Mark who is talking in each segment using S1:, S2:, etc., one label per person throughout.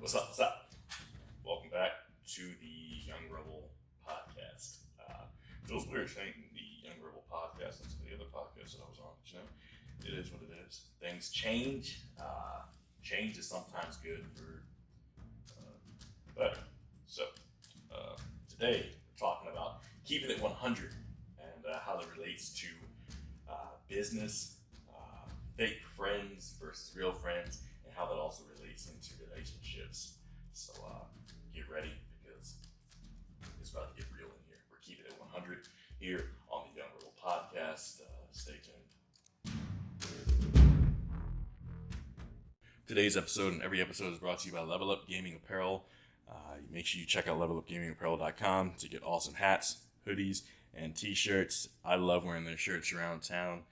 S1: What's up? What's up? Welcome back to the Young Rebel podcast. Feels weird saying the Young Rebel podcast and some of the other podcasts that I was on, but it is what it is. Things change. Change is sometimes good for better. So, today we're talking about keeping it 100 and how that relates to business, fake friends versus real friends, and how that also relates into relationships. So get ready because it's about to get real in here. We're keeping it 100 here on the Young Rebel podcast. Stay tuned. Today's episode and every episode is brought to you by Level Up Gaming Apparel. Make sure you check out levelupgamingapparel.com to get awesome hats, hoodies, and t-shirts. I love wearing their shirts around town.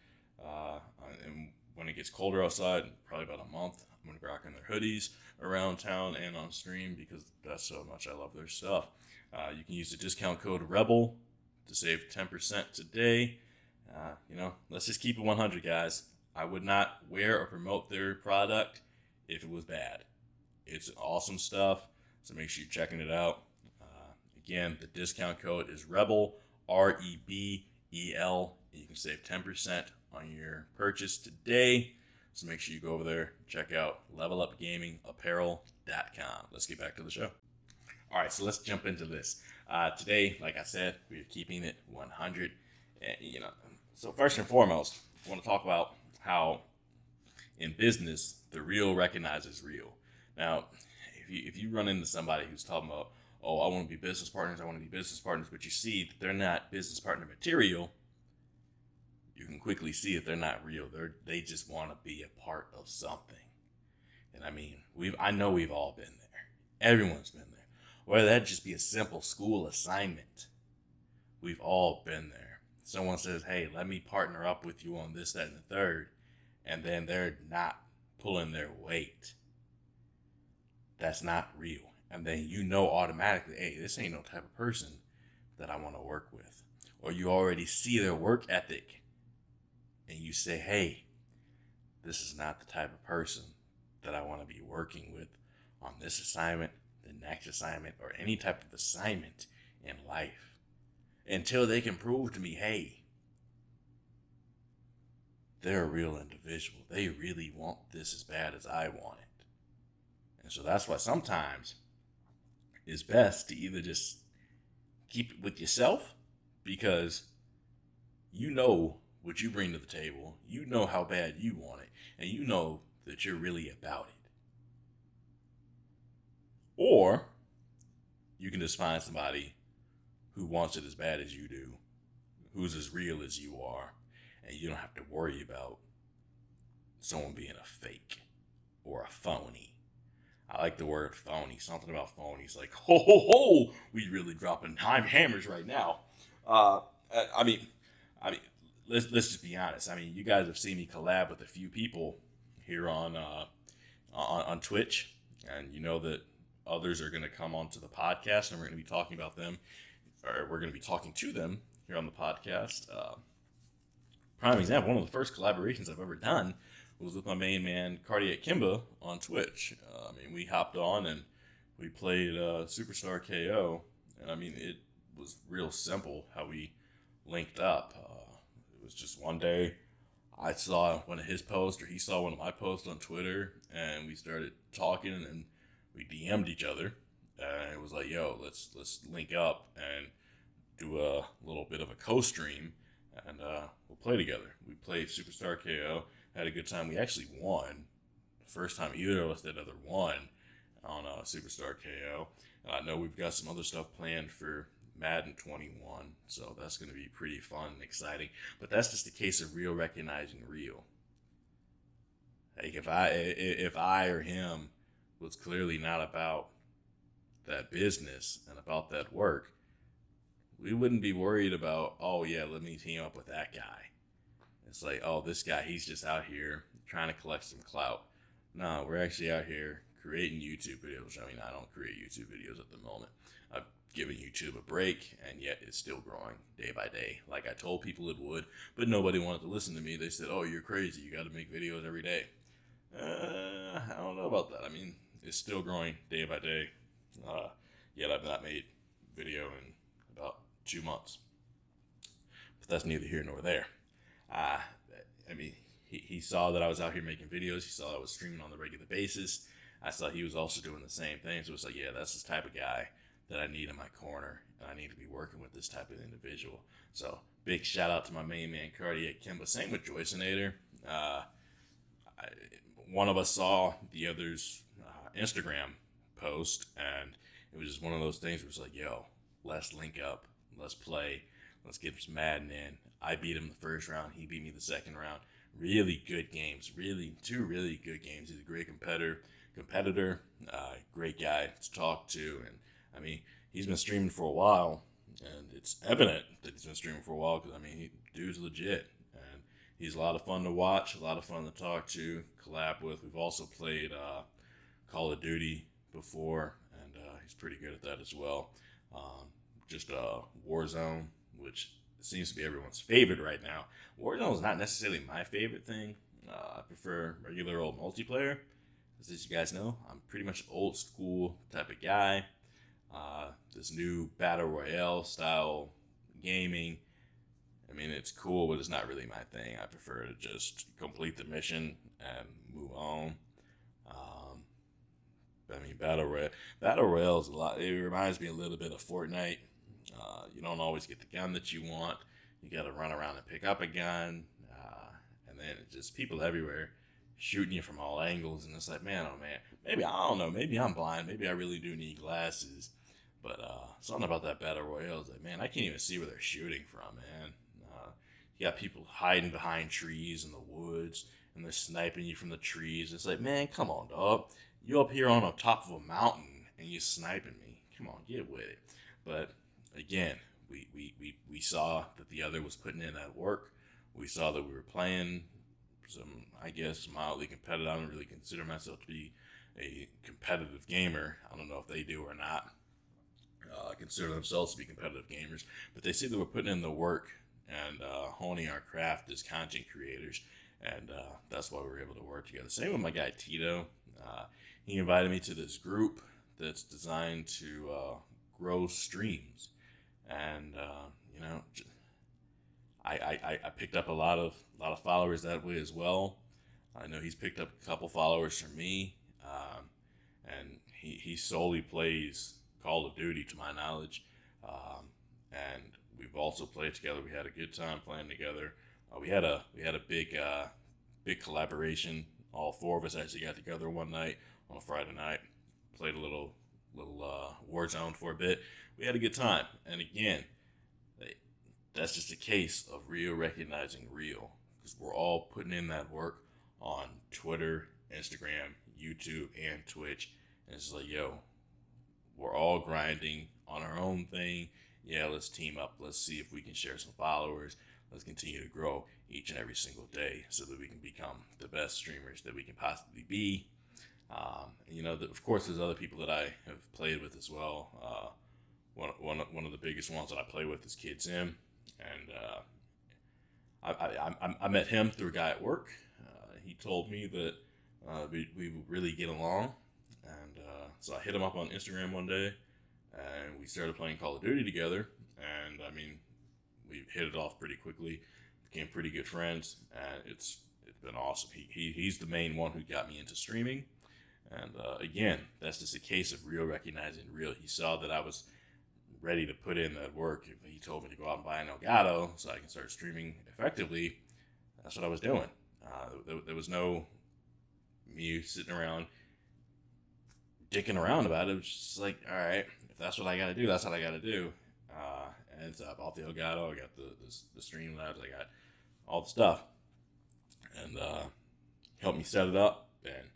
S1: And when it gets colder outside, probably about a month, I'm going to be rocking their hoodies around town and on stream because that's so much I love their stuff. You can use the discount code REBEL to save 10% today. Let's just keep it 100, guys. I would not wear or promote their product if it was bad. It's awesome stuff, so make sure you're checking it out. Again, the discount code is REBEL, REBEL. You can save 10% on your purchase today. So make sure you go over there, check out levelupgamingapparel.com. Let's get back to the show. All right, so let's jump into this. Today, like I said, we're keeping it 100. So first and foremost, I want to talk about how in business, the real recognizes real. Now, if you run into somebody who's talking about, oh, I want to be business partners, but you see that they're not business partner material, you can quickly see that they're not real. They just want to be a part of something. And I know we've all been there. Everyone's been there. Whether that just be a simple school assignment, we've all been there. Someone says, hey, let me partner up with you on this, that, and the third, and then they're not pulling their weight. That's not real. And then you know automatically, hey, this ain't no type of person that I want to work with. Or you already see their work ethic and you say, hey, this is not the type of person that I want to be working with on this assignment, the next assignment, or any type of assignment in life. Until they can prove to me, hey, they're a real individual. They really want this as bad as I want it. And so that's why sometimes it's best to either just keep it with yourself because you know what you bring to the table, you know how bad you want it, and you know that you're really about it. Or you can just find somebody who wants it as bad as you do, who's as real as you are, and you don't have to worry about someone being a fake or a phony. I like the word phony. Something about phonies, like ho ho ho. We really dropping hammers right now. I mean, let's just be honest. You guys have seen me collab with a few people here on Twitch, and you know that others are going to come onto the podcast, and we're going to be talking about them, or we're going to be talking to them here on the podcast. Prime example, one of the first collaborations I've ever done was with my main man Cardiac Kimba on Twitch. We hopped on and we played Superstar KO, and it was real simple how we linked up. It was just one day I saw one of his posts, or he saw one of my posts on Twitter, and we started talking, and we DM'd each other, and it was like, yo, let's link up and do a little bit of a co-stream, and we'll play together. We played Superstar KO, had a good time. We actually won. First time either of us did ever won on Superstar KO. I know we've got some other stuff planned for Madden 21, so that's going to be pretty fun and exciting. But that's just a case of real recognizing real. Like if I or him was clearly not about that business and about that work, we wouldn't be worried about, oh yeah, let me team up with that guy. It's like, oh, this guy, he's just out here trying to collect some clout. No, we're actually out here creating YouTube videos. I don't create YouTube videos at the moment. I've given YouTube a break, and yet it's still growing day by day, like I told people it would, but nobody wanted to listen to me. They said, oh, you're crazy. You got to make videos every day. I don't know about that. is still growing day by day. Yet I've not made video in about 2 months. But that's neither here nor there. Uh, I mean, he saw that I was out here making videos. He saw I was streaming on the regular basis. I saw he was also doing the same thing. So it's like, yeah, that's the type of guy that I need in my corner, and I need to be working with this type of individual. So big shout out to my main man, Cardiac Kimba. Same with Joyceinator. One of us saw the other's Instagram post, and it was just one of those things where it's like, yo, let's link up, let's play, let's get some Madden in. I beat him the first round, he beat me the second round. Really good games, two really good games. He's a great competitor, great guy to talk to, and I mean, he's been streaming for a while, and it's evident that he's been streaming for a while because I mean, dude's legit, and he's a lot of fun to watch, a lot of fun to talk to, collab with. We've also played Call of Duty before, and he's pretty good at that as well. Just Warzone, which seems to be everyone's favorite right now. Warzone is not necessarily my favorite thing. I prefer regular old multiplayer. As you guys know, I'm pretty much old school type of guy. This new battle royale style gaming, I mean, it's cool, but it's not really my thing. I prefer to just complete the mission and move on. I mean, battle royale is a lot. It reminds me a little bit of Fortnite. You don't always get the gun that you want. You got to run around and pick up a gun, and then it's just people everywhere shooting you from all angles, and it's like, man, oh man, maybe I don't know, maybe I'm blind, maybe I really do need glasses, but something about that battle royale is like, man, I can't even see where they're shooting from, man. You got people hiding behind trees in the woods, and they're sniping you from the trees. It's like, man, come on, dog. You up here on the top of a mountain, and you sniping me. Come on, get with it. But again, we saw that the other was putting in that work. We saw that we were playing some, I guess, mildly competitive. I don't really consider myself to be a competitive gamer. I don't know if they do or not. Consider themselves to be competitive gamers, but they say that we're putting in the work and honing our craft as content creators, and that's why we were able to work together. Same with my guy Tito. He invited me to this group that's designed to grow streams, and you know, I picked up a lot of followers that way as well. I know he's picked up a couple followers from me, and he solely plays Call of Duty, to my knowledge, and we've also played together. We had a good time playing together. We had a big collaboration. All four of us actually got together one night on a Friday night, played a little Warzone for a bit. We had a good time, and again, that's just a case of real recognizing real, because we're all putting in that work on Twitter, Instagram, YouTube, and Twitch, and it's like, yo, we're all grinding on our own thing. Yeah, let's team up. Let's see if we can share some followers. Let's continue to grow each and every single day so that we can become the best streamers that we can possibly be. You know, of course, there's other people that I have played with as well. One of the biggest ones that I play with is Kid Sim, and I met him through a guy at work. He told me that we would really get along, and so I hit him up on Instagram one day, and we started playing Call of Duty together. And I mean, we hit it off pretty quickly, became pretty good friends, and it's been awesome. He's the main one who got me into streaming, and again, that's just a case of real recognizing real. He saw that I was ready to put in that work. He told me to go out and buy an Elgato so I can start streaming effectively. That's what I was doing. There was no me sitting around dicking around about it. It was just like, all right, if that's what I got to do, that's what I got to do. And so I bought the Elgato, I got the Streamlabs, I got all the stuff, and helped me set it up. And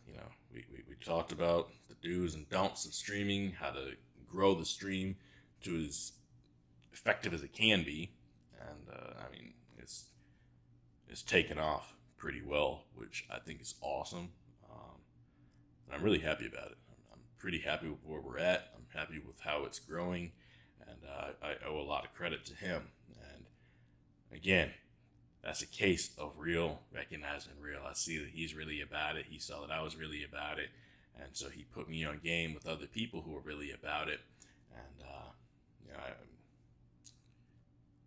S1: you know, we talked about the do's and don'ts of streaming, how to grow the stream to as effective as it can be, and I mean, it's taken off pretty well, which I think is awesome. And I'm really happy about it. I'm pretty happy with where we're at. I'm happy with how it's growing, and I owe a lot of credit to him. And again, that's a case of real recognizing real. I see that he's really about it. He saw that I was really about it, and so he put me on game with other people who were really about it. And you know,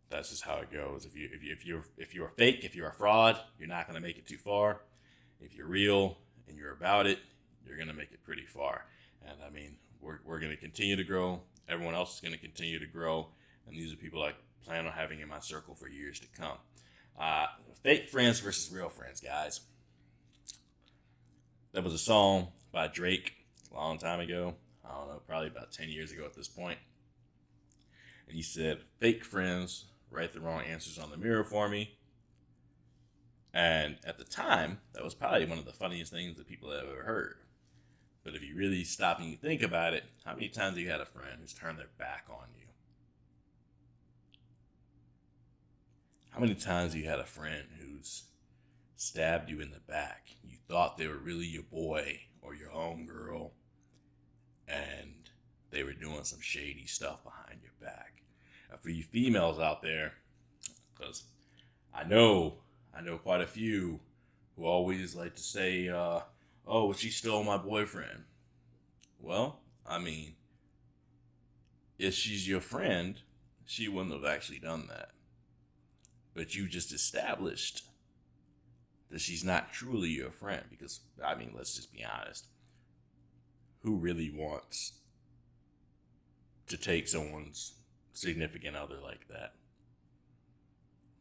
S1: that's just how it goes. If you're fake, if you're a fraud, you're not going to make it too far. If you're real and you're about it, you're going to make it pretty far. And I mean, we're going to continue to grow. Everyone else is going to continue to grow. And these are people I plan on having in my circle for years to come. Fake friends versus real friends, guys. That was a song by Drake a long time ago. I don't know, probably about 10 years ago at this point. And he said, fake friends write the wrong answers on the mirror for me. And at the time, that was probably one of the funniest things that people have ever heard. But if you really stop and you think about it, how many times have you had a friend who's turned their back on you? How many times have you had a friend who's stabbed you in the back? You thought they were really your boy or your homegirl, and they were doing some shady stuff behind your back. Now, for you females out there, because I know quite a few who always like to say, oh, well, she stole my boyfriend. Well, I mean, if she's your friend, she wouldn't have actually done that. But you just established that she's not truly your friend because, I mean, let's just be honest. Who really wants to take someone's significant other like that?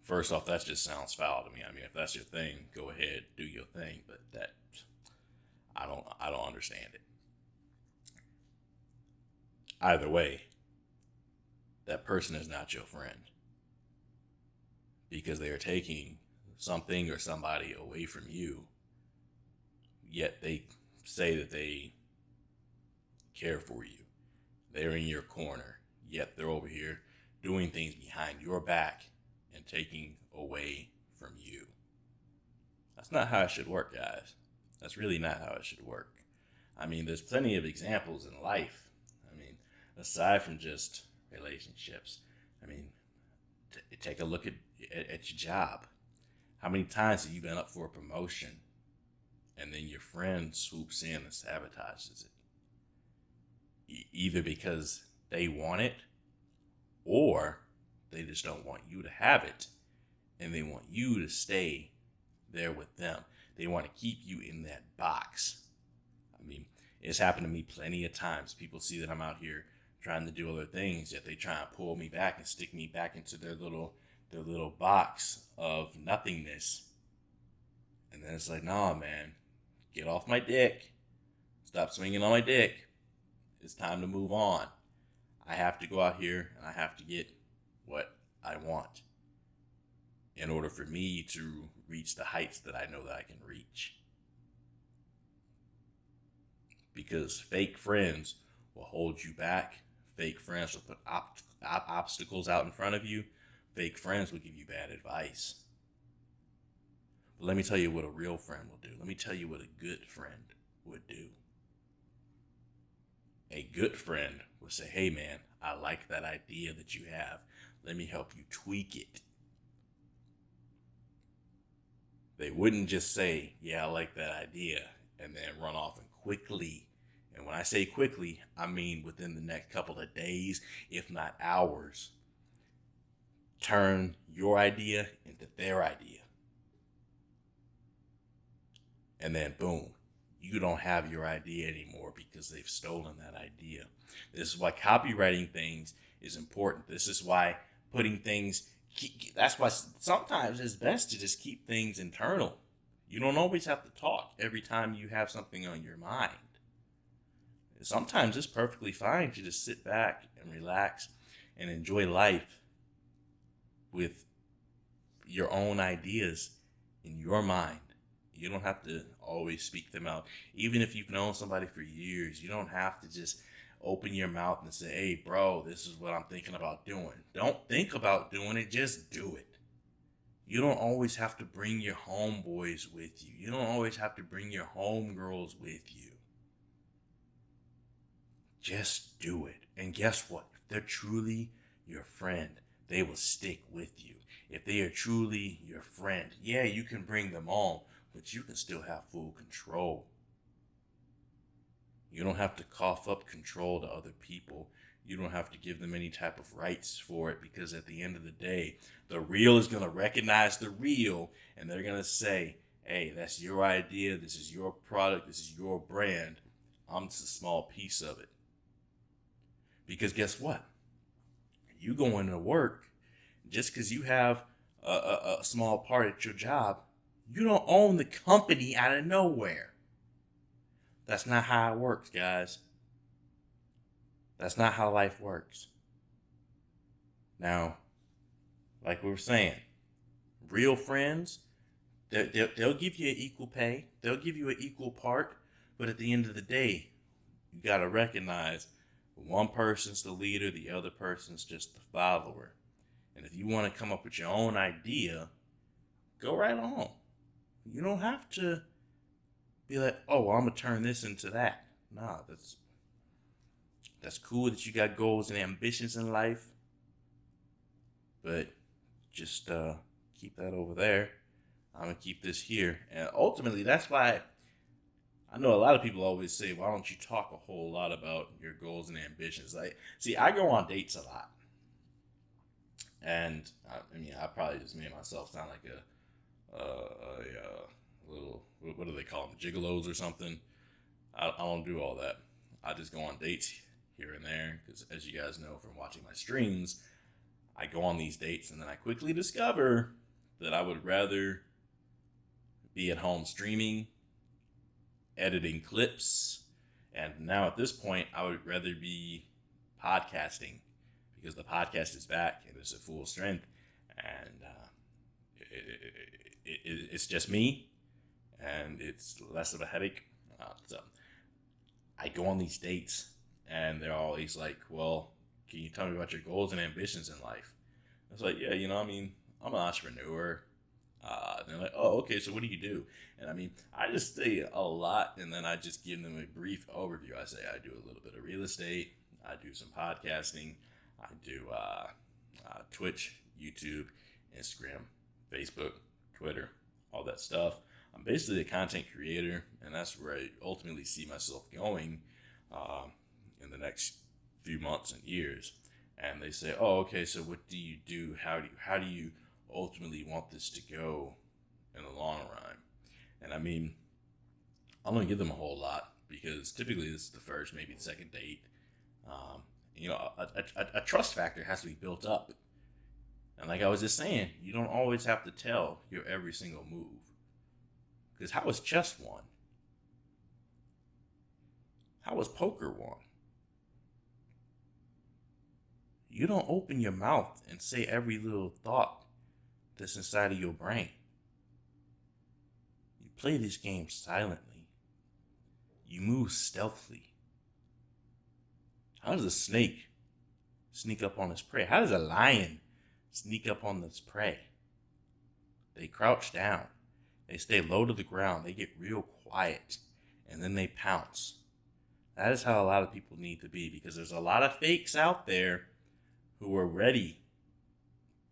S1: First off, that just sounds foul to me. I mean, if that's your thing, go ahead, do your thing. But that, I don't understand it. Either way, that person is not your friend because they are taking something or somebody away from you. Yet they say that they care for you. They're in your corner. Yet they're over here doing things behind your back and taking away from you. That's not how it should work, guys. That's really not how it should work. I mean, there's plenty of examples in life. I mean, aside from just relationships. I mean, take a look at your job. How many times have you been up for a promotion and then your friend swoops in and sabotages it? Either because they want it or they just don't want you to have it and they want you to stay there with them. They want to keep you in that box. I mean, it's happened to me plenty of times. People see that I'm out here trying to do other things, yet they try and pull me back and stick me back into their little box of nothingness. And then it's like, nah, man, get off my dick. Stop swinging on my dick. It's time to move on. I have to go out here and I have to get what I want in order for me to reach the heights that I know that I can reach. Because fake friends will hold you back. Fake friends will put obstacles out in front of you. Fake friends will give you bad advice. But let me tell you what a real friend will do. Let me tell you what a good friend would do. A good friend would say, hey man, I like that idea that you have. Let me help you tweak it. They wouldn't just say, yeah, I like that idea, and then run off and quickly. And when I say quickly, I mean within the next couple of days, if not hours, turn your idea into their idea. And then boom, you don't have your idea anymore because they've stolen that idea. This is why copywriting things is important. This is why putting things, that's why sometimes it's best to just keep things internal. You don't always have to talk every time you have something on your mind. Sometimes it's perfectly fine to just sit back and relax and enjoy life with your own ideas in your mind. You don't have to always speak them out. Even if you've known somebody for years, you don't have to just open your mouth and say, hey, bro, this is what I'm thinking about doing. Don't think about doing it, just do it. You don't always have to bring your homeboys with you. You don't always have to bring your homegirls with you. Just do it. And guess what? If they're truly your friend, they will stick with you. If they are truly your friend, yeah, you can bring them on, but you can still have full control. You don't have to cough up control to other people. You don't have to give them any type of rights for it, because at the end of the day, the real is going to recognize the real, and they're going to say, hey, that's your idea. This is your product. This is your brand. I'm just a small piece of it. Because guess what? You go into work, just because you have a small part at your job, you don't own the company out of nowhere. That's not how it works, guys. That's not how life works. Now, like we were saying, real friends, they'll give you an equal pay. They'll give you an equal part. But at the end of the day, you got to recognize one person's the leader, the other person's just the follower. And if you want to come up with your own idea, go right on. You don't have to be like, oh, well, I'm going to turn this into that. Nah, that's cool that you got goals and ambitions in life. But just keep that over there. I'm going to keep this here. And ultimately, that's why I know a lot of people always say, why don't you talk a whole lot about your goals and ambitions? Like, see, I go on dates a lot. And I mean, I probably just made myself sound like a little, what do they call them, gigolos or something. I don't do all that. I just go on dates here and there, because as you guys know from watching my streams, I go on these dates and then I quickly discover that I would rather be at home streaming, editing clips, and now at this point, I would rather be podcasting, because the podcast is back and it's at full strength, and it's just me, and it's less of a headache. So I go on these dates, and they're always like, well, can you tell me about your goals and ambitions in life? It's like, yeah, I mean, I'm an entrepreneur. And they're like, oh, okay, so what do you do? And I mean, I just say a lot, and then I just give them a brief overview. I say I do a little bit of real estate. I do some podcasting. I do Twitch, YouTube, Instagram, Facebook, Twitter, all that stuff. I'm basically a content creator, and that's where I ultimately see myself going in the next few months and years. And they say, oh, okay, so what do you do? How do you ultimately want this to go in the long run? And I mean, I'm going to give them a whole lot, because typically this is the first, maybe the second date. A trust factor has to be built up. And like I was just saying, you don't always have to tell your every single move. Because how is chess won? How is poker won? You don't open your mouth and say every little thought that's inside of your brain. You play this game silently. You move stealthily. How does a snake sneak up on its prey? How does a lion sneak up on its prey? They crouch down. They stay low to the ground. They get real quiet, and then they pounce. That is how a lot of people need to be, because there's a lot of fakes out there who are ready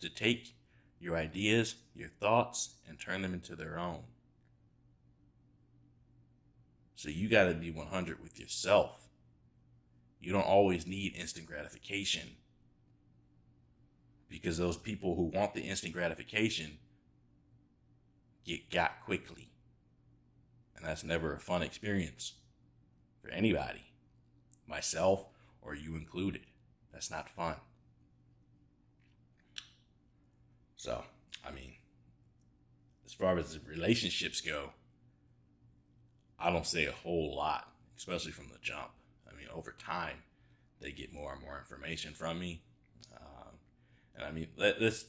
S1: to take your ideas, your thoughts, and turn them into their own. So you got to be 100 with yourself. You don't always need instant gratification, because those people who want the instant gratification get got quickly. And that's never a fun experience for anybody, myself or you included. That's not fun. So, I mean, as far as the relationships go, I don't say a whole lot, especially from the jump. I mean, over time, they get more and more information from me. And I mean, let's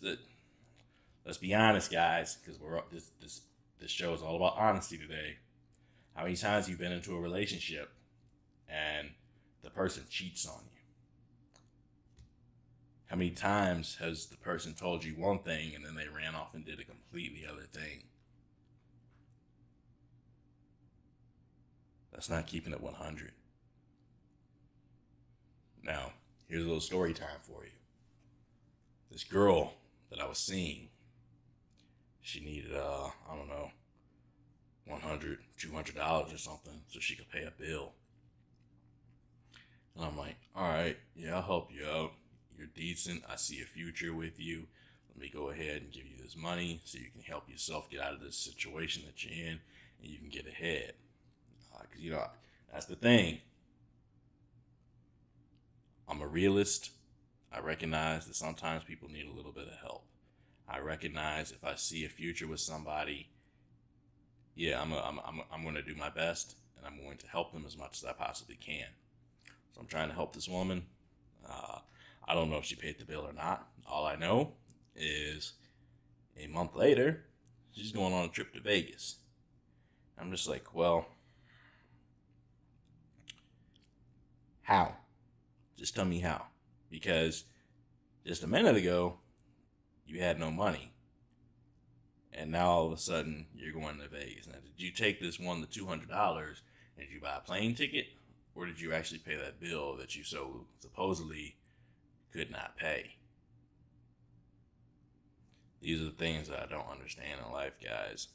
S1: be honest, guys, because this show is all about honesty today. How many times you've been into a relationship and the person cheats on you? How many times has the person told you one thing and then they ran off and did a completely other thing? That's not keeping it 100. Now, here's a little story time for you. This girl that I was seeing, she needed, I don't know, $100, $200 or something so she could pay a bill. And I'm like, all right, yeah, I'll help you out. You're decent. I see a future with you. Let me go ahead and give you this money so you can help yourself get out of this situation that you're in and you can get ahead. Because, that's the thing. I'm a realist. I recognize that sometimes people need a little bit of help. I recognize if I see a future with somebody, yeah, I'm going to do my best and I'm going to help them as much as I possibly can. So I'm trying to help this woman. Uh, I don't know if she paid the bill or not. All I know is a month later, she's going on a trip to Vegas. I'm just like, well, how? Just tell me how. Because just a minute ago, you had no money. And now all of a sudden, you're going to Vegas. Now, did you take this the $200 and did you buy a plane ticket? Or did you actually pay that bill that you so supposedly could not pay? These are the things that I don't understand in life, guys.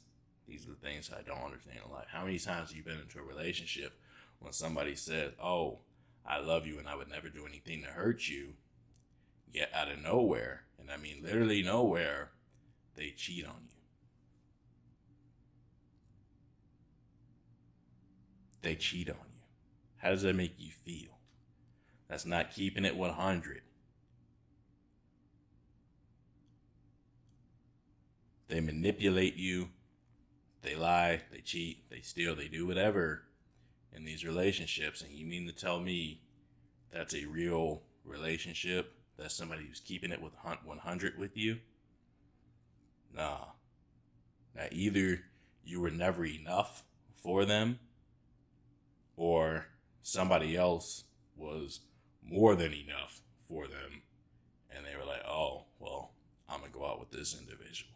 S1: These are the things that I don't understand in life. How many times have you been into a relationship when somebody said, oh, I love you and I would never do anything to hurt you, yet out of nowhere, and I mean literally nowhere, they cheat on you. They cheat on you. How does that make you feel? That's not keeping it 100. They manipulate you. They lie. They cheat. They steal. They do whatever in these relationships. And you mean to tell me that's a real relationship? That's somebody who's keeping it with 100 with you? Nah. Now, either you were never enough for them, or somebody else was more than enough for them, and they were like, oh, well, I'm going to go out with this individual.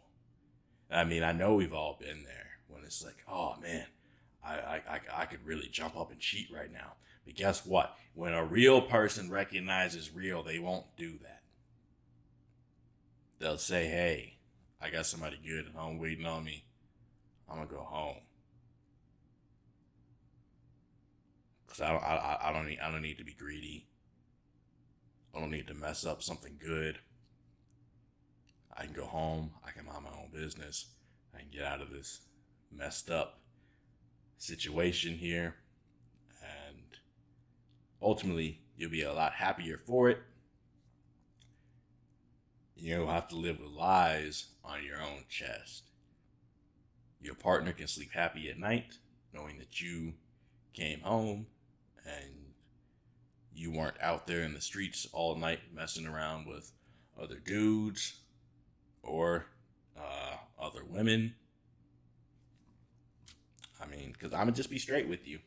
S1: I mean, I know we've all been there when it's like, oh, man, I could really jump up and cheat right now. But guess what? When a real person recognizes real, they won't do that. They'll say, hey, I got somebody good at home waiting on me. I'm going to go home. Because I don't need to be greedy. I don't need to mess up something good. I can go home. I can mind my own business. I can get out of this messed up situation here. And ultimately, you'll be a lot happier for it. You don't have to live with lies on your own chest. Your partner can sleep happy at night, knowing that you came home and you weren't out there in the streets all night messing around with other dudes or other women. I mean, because I'm going to just be straight with you.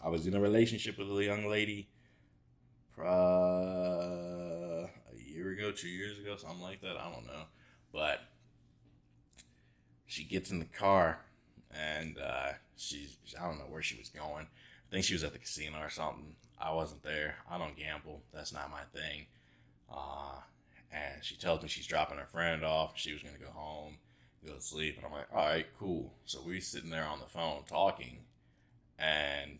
S1: I was in a relationship with a young lady a year ago, 2 years ago, something like that. I don't know. But she gets in the car and I don't know where she was going. I think she was at the casino or something. I wasn't there. I don't gamble. That's not my thing. And she tells me she's dropping her friend off. She was going to go home, go to sleep. And I'm like, all right, cool. So we're sitting there on the phone talking. And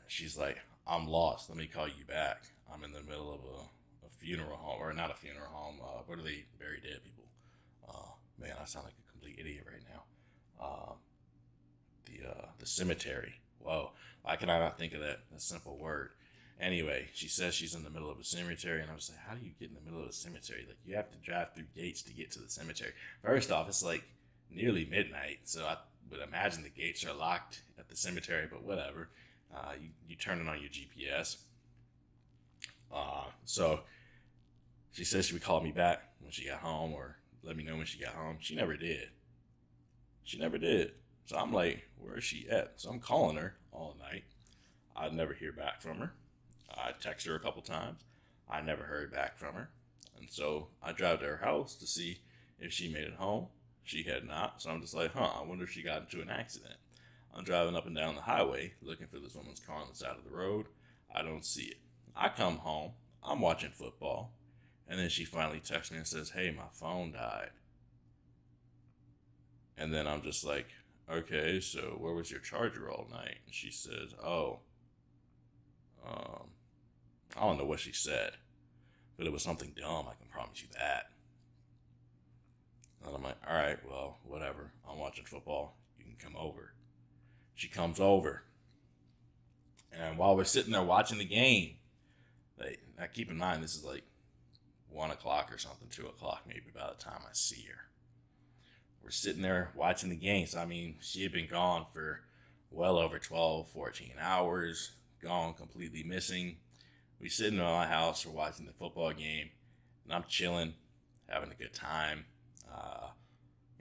S1: she's like, I'm lost. Let me call you back. I'm in the middle of a funeral home. Or not a funeral home. Where do they bury dead people? Man, I sound like a complete idiot right now. The cemetery. Whoa. Why can I not think of that simple word? Anyway, she says she's in the middle of a cemetery, and I was like, how do you get in the middle of a cemetery? Like, you have to drive through gates to get to the cemetery. First off, it's like nearly midnight, so I would imagine the gates are locked at the cemetery, but whatever. You turn it on your GPS. So she says she would call me back when she got home, or let me know when she got home. She never did. So I'm like, where is she at? So I'm calling her all night. I never hear back from her. I text her a couple times. I never heard back from her. And so I drive to her house to see if she made it home. She had not. So I'm just like, I wonder if she got into an accident. I'm driving up and down the highway looking for this woman's car on the side of the road. I don't see it. I come home. I'm watching football. And then she finally texts me and says, hey, my phone died. And then I'm just like, okay, so where was your charger all night? And she says, oh, um, I don't know what she said, but it was something dumb. I can promise you that. And I'm like, all right, well, whatever. I'm watching football. You can come over. She comes over. And while we're sitting there watching the game, now keep in mind, this is like 1 o'clock or something, 2 o'clock maybe by the time I see her. We're sitting there watching the game. So, I mean, she had been gone for well over 12, 14 hours, gone completely missing. We sitting in my house, we're watching the football game, and I'm chilling, having a good time.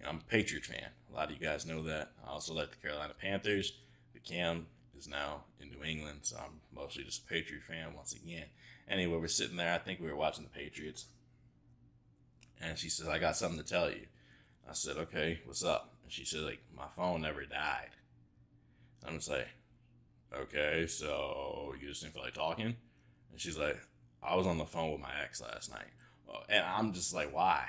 S1: I'm a Patriots fan. A lot of you guys know that. I also like the Carolina Panthers. But Cam is now in New England, so I'm mostly just a Patriot fan once again. Anyway, we're sitting there. I think we were watching the Patriots. And she says, I got something to tell you. I said, okay, what's up? And she said, like, my phone never died. I'm just like, okay, so you just didn't feel like talking? And she's like, I was on the phone with my ex last night. And I'm just like, why?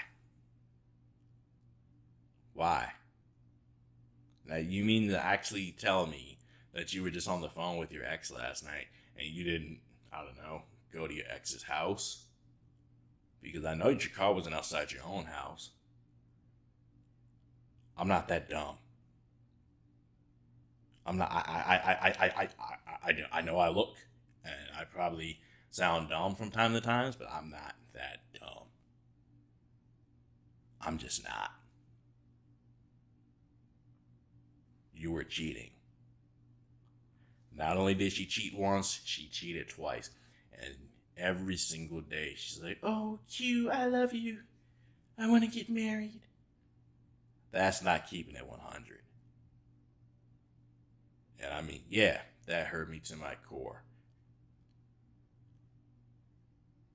S1: Why? Now, you mean to actually tell me that you were just on the phone with your ex last night and you didn't, I don't know, go to your ex's house? Because I know your car wasn't outside your own house. I'm not that dumb. I'm not. I know I look, and I probably sound dumb from time to time, but I'm not that dumb. I'm just not. You were cheating. Not only did she cheat once, she cheated twice, and every single day she's like, "Oh, Q, I love you. I want to get married." That's not keeping it 100. And I mean, yeah, that hurt me to my core.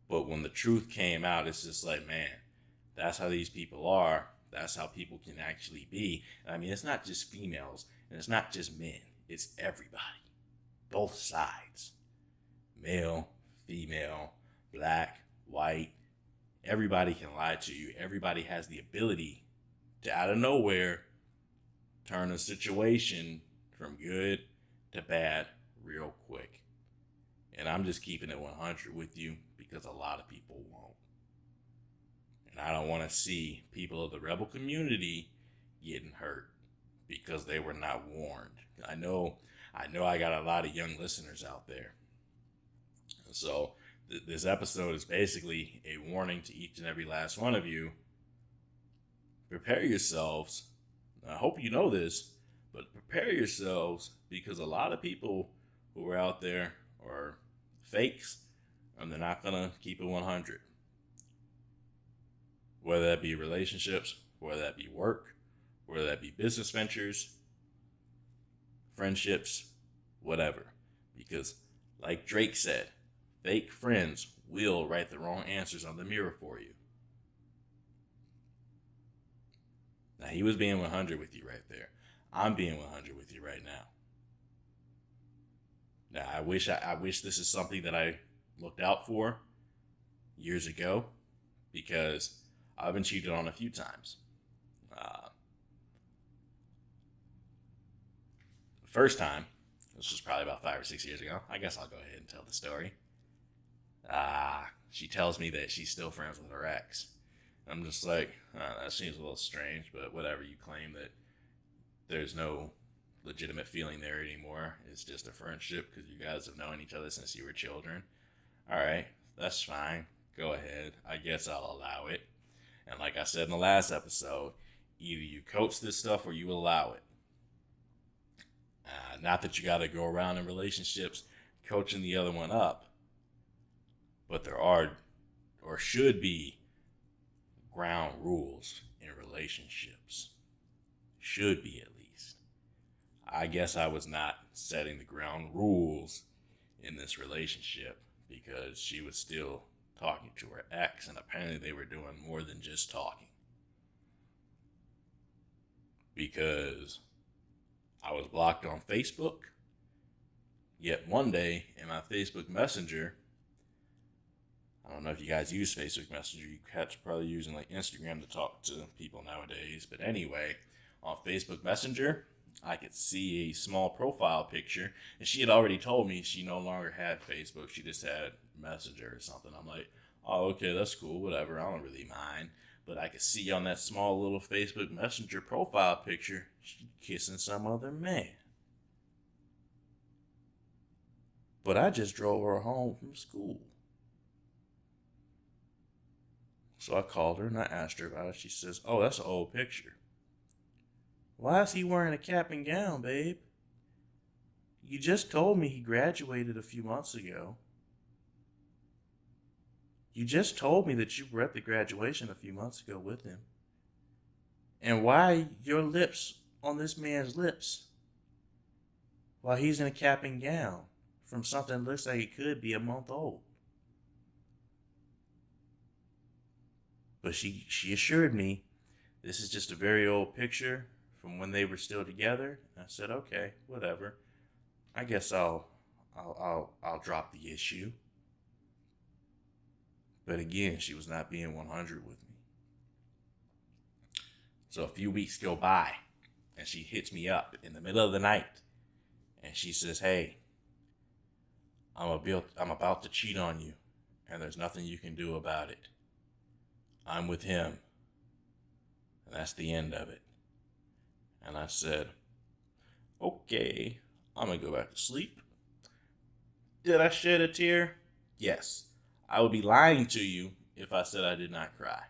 S1: But when the truth came out, it's just like, man, that's how these people are. That's how people can actually be. And I mean, it's not just females and it's not just men, it's everybody. Both sides. Male, female, black, white. Everybody can lie to you. Everybody has the ability to, out of nowhere, turn a situation from good to bad real quick. And I'm just keeping it 100 with you because a lot of people won't. And I don't want to see people of the rebel community getting hurt because they were not warned. I know I got a lot of young listeners out there. So this episode is basically a warning to each and every last one of you. Prepare yourselves. I hope you know this, but prepare yourselves because a lot of people who are out there are fakes and they're not going to keep it 100. Whether that be relationships, whether that be work, whether that be business ventures, friendships, whatever. Because, like Drake said, fake friends will write the wrong answers on the mirror for you. Now, he was being 100 with you right there. I'm being 100 with you right now. Now, I wish this is something that I looked out for years ago because I've been cheated on a few times. First time, this was probably about 5 or 6 years ago. I guess I'll go ahead and tell the story. She tells me that she's still friends with her ex. I'm just like, that seems a little strange, but whatever. You claim that there's no legitimate feeling there anymore. It's just a friendship because you guys have known each other since you were children. All right, that's fine. Go ahead. I guess I'll allow it. And like I said in the last episode, either you coach this stuff or you allow it. Not that you got to go around in relationships coaching the other one up, but there are or should be ground rules in relationships. Should be, at least. I guess I was not setting the ground rules in this relationship because she was still talking to her ex, and apparently they were doing more than just talking. Because I was blocked on Facebook, yet one day in my Facebook Messenger, I don't know if you guys use Facebook Messenger. You catch probably using like Instagram to talk to people nowadays. But anyway, on Facebook Messenger, I could see a small profile picture, and she had already told me she no longer had Facebook. She just had Messenger or something. I'm like, oh, okay, that's cool, whatever. I don't really mind. But I could see on that small little Facebook Messenger profile picture, she kissing some other man. But I just drove her home from school. So I called her and I asked her about it. She says, oh, that's an old picture. Why is he wearing a cap and gown, babe? You just told me he graduated a few months ago. You just told me that you were at the graduation a few months ago with him. And why your lips on this man's lips while he's in a cap and gown from something that looks like it could be a month old? But she assured me this is just a very old picture from when they were still together. I said, okay, whatever. I guess I'll drop the issue. But again, she was not being 100 with me. So a few weeks go by, and she hits me up in the middle of the night, and she says, hey, I'm about to cheat on you, and there's nothing you can do about it. I'm with him, and that's the end of it. And I said, okay, I'm going to go back to sleep. Did I shed a tear? Yes. I would be lying to you if I said I did not cry.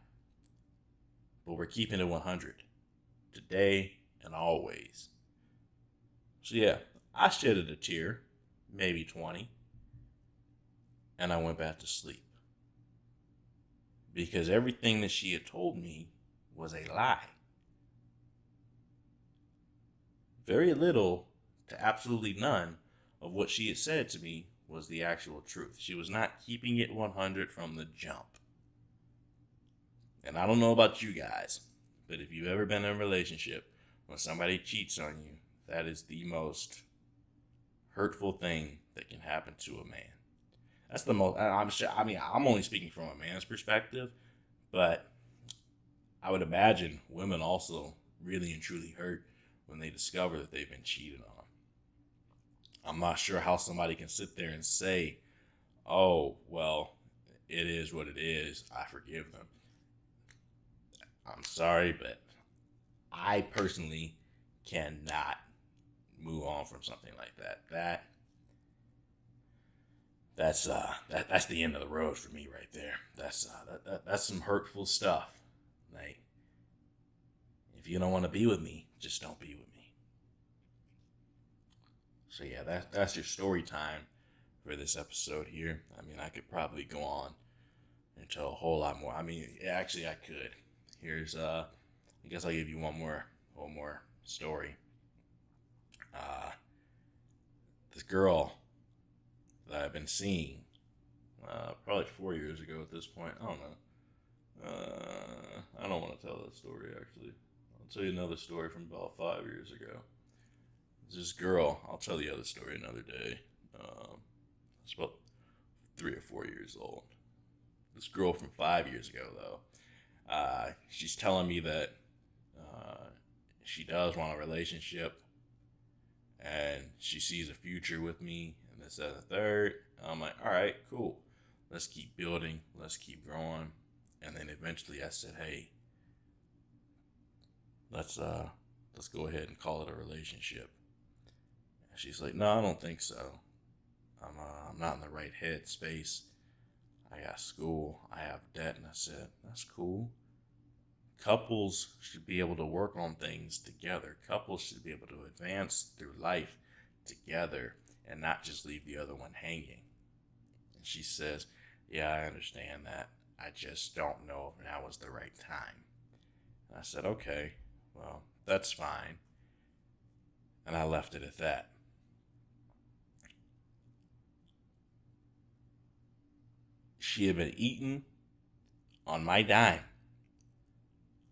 S1: But we're keeping it 100. Today and always. So yeah, I shedded a tear, maybe 20. And I went back to sleep. Because everything that she had told me was a lie. Very little to absolutely none of what she had said to me was the actual truth. She was not keeping it 100 from the jump. And I don't know about you guys, but if you've ever been in a relationship when somebody cheats on you, that is the most hurtful thing that can happen to a man. That's the most, I'm only speaking from a man's perspective, but I would imagine women also really and truly hurt when they discover that they've been cheated on. I'm not sure how somebody can sit there and say, oh, well, it is what it is. I forgive them. I'm sorry, but I personally cannot move on from something like that. That's the end of the road for me right there. That's some hurtful stuff. Like, if you don't want to be with me, just don't be with me. So yeah, that's your story time for this episode here. I mean, I could probably go on and tell a whole lot more. I mean, actually, I could. Here's I guess I'll give you one more story. This girl that I've been seeing, probably 4 years ago at this point. I don't know. I don't want to tell that story actually. I'll tell you another story from about 5 years ago. This girl, I'll tell the other story another day. It's about 3 or 4 years old. This girl from 5 years ago, though, she's telling me that she does want a relationship and she sees a future with me and this, that, and the third. I'm like, all right, cool. Let's keep building. Let's keep growing. And then eventually I said, hey, let's go ahead and call it a relationship. And she's like, no, I don't think so. I'm not in the right head space. I got school. I have debt. And I said, that's cool. Couples should be able to work on things together. Couples should be able to advance through life together and not just leave the other one hanging. And she says, yeah, I understand that. I just don't know if now is the right time. And I said, okay, well, that's fine. And I left it at that. She had been eating on my dime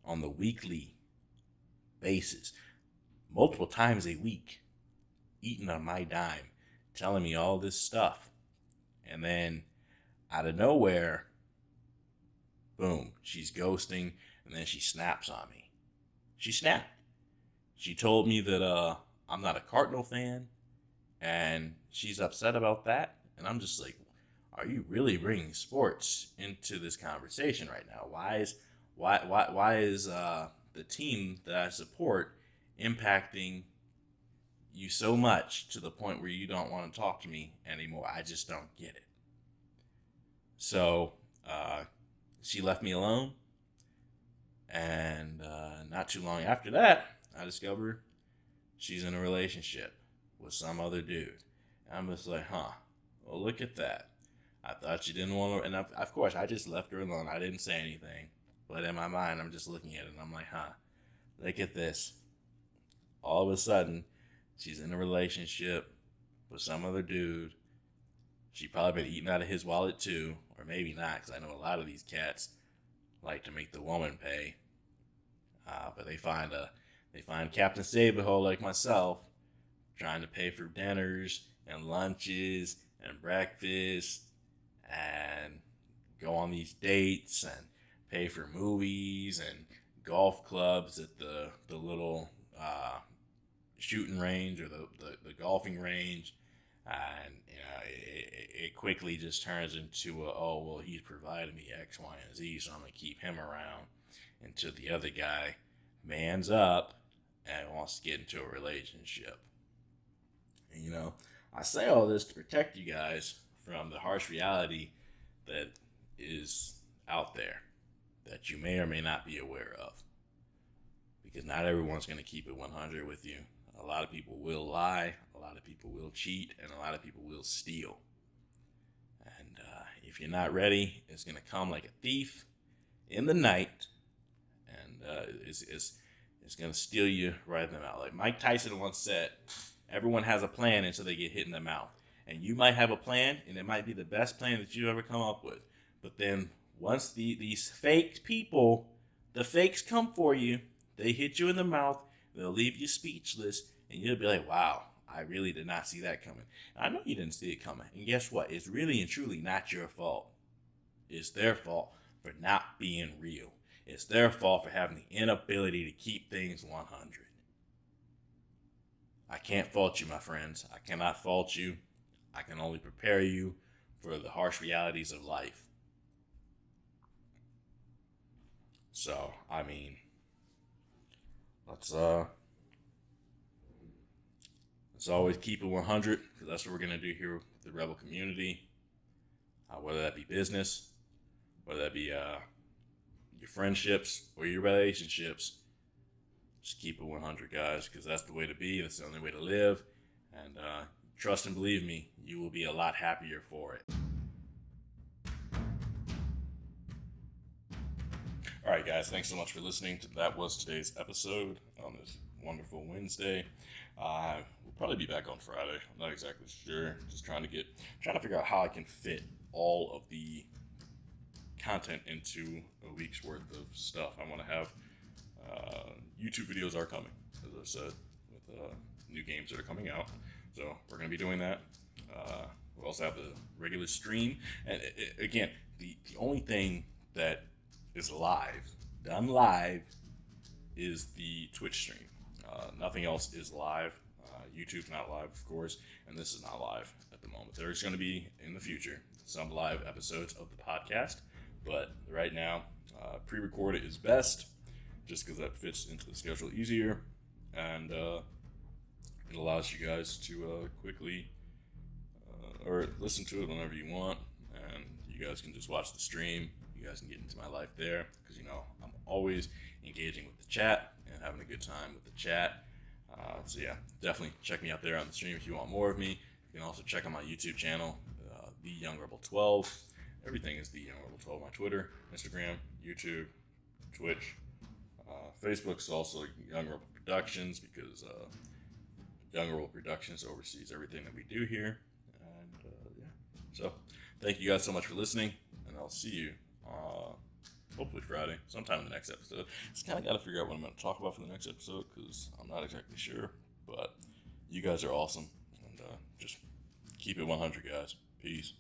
S1: on the weekly basis, multiple times a week, eating on my dime, telling me all this stuff. And then out of nowhere, Boom. She's ghosting, and then she snaps on me. She snapped. She told me that I'm not a Cardinal fan, and she's upset about that. And I'm just like, are you really bringing sports into this conversation right now? Why is the team that I support impacting you so much to the point where you don't want to talk to me anymore? I just don't get it. So she left me alone, and not too long after that, I discovered she's in a relationship with some other dude. And I'm just like, huh, well, look at that. I thought you didn't want to, and of course, I just left her alone. I didn't say anything. But in my mind, I'm just looking at it, and I'm like, huh, look at this. All of a sudden, she's in a relationship with some other dude. She probably been eating out of his wallet too, or maybe not, because I know a lot of these cats like to make the woman pay. But they find Captain Save-A-Ho like myself trying to pay for dinners and lunches and breakfast and go on these dates and pay for movies and golf clubs at the little shooting range or the golfing range. And it quickly just turns into oh well, he's provided me X, Y, and Z, so I'm gonna keep him around until the other guy mans up and wants to get into a relationship. And I say all this to protect you guys from the harsh reality that is out there that you may or may not be aware of. Because not everyone's going to keep it 100 with you. A lot of people will lie, a lot of people will cheat, and a lot of people will steal. And if you're not ready, it's going to come like a thief in the night, and it's going to steal you right in the mouth. Like Mike Tyson once said, everyone has a plan until they get hit in the mouth. And you might have a plan, and it might be the best plan that you've ever come up with. But then once these fake people, the fakes come for you, they hit you in the mouth, they'll leave you speechless, and you'll be like, wow, I really did not see that coming. I know you didn't see it coming. And guess what? It's really and truly not your fault. It's their fault for not being real. It's their fault for having the inability to keep things 100. I can't fault you, my friends. I cannot fault you. I can only prepare you for the harsh realities of life. So, I mean, let's always keep it 100, because that's what we're gonna do here with the Rebel community. Whether that be business, whether that be your friendships or your relationships, just keep it 100, guys, because that's the way to be. That's the only way to live. And trust and believe me, you will be a lot happier for it. All right, guys, thanks so much for listening. That was today's episode on this wonderful Wednesday. We'll probably be back on Friday. I'm not exactly sure. Just trying to figure out how I can fit all of the content into a week's worth of stuff. I want to have YouTube videos are coming, as I said, with new games that are coming out. So we're going to be doing that. We also have the regular stream. And again, the only thing that is done live, is the Twitch stream. Nothing else is live. YouTube's not live, of course, and this is not live at the moment. There's going to be, in the future, some live episodes of the podcast, but right now, pre-recorded is best, just because that fits into the schedule easier, and it allows you guys to quickly or listen to it whenever you want, and you guys can just watch the stream. You guys can get into my life there, because I'm always engaging with the chat and having a good time with the chat. So yeah, definitely check me out there on the stream if you want more of me. You can also check out my YouTube channel, The Young Rebel 12. Everything is The Young Rebel 12. My Twitter, Instagram, YouTube, Twitch, Facebook's also Young Rebel Productions, because Young Rebel Productions oversees everything that we do here. And yeah, so thank you guys so much for listening, and I'll see you hopefully Friday, sometime in the next episode. Just kind of got to figure out what I'm going to talk about for the next episode, because I'm not exactly sure. But you guys are awesome, and just keep it 100, guys. Peace.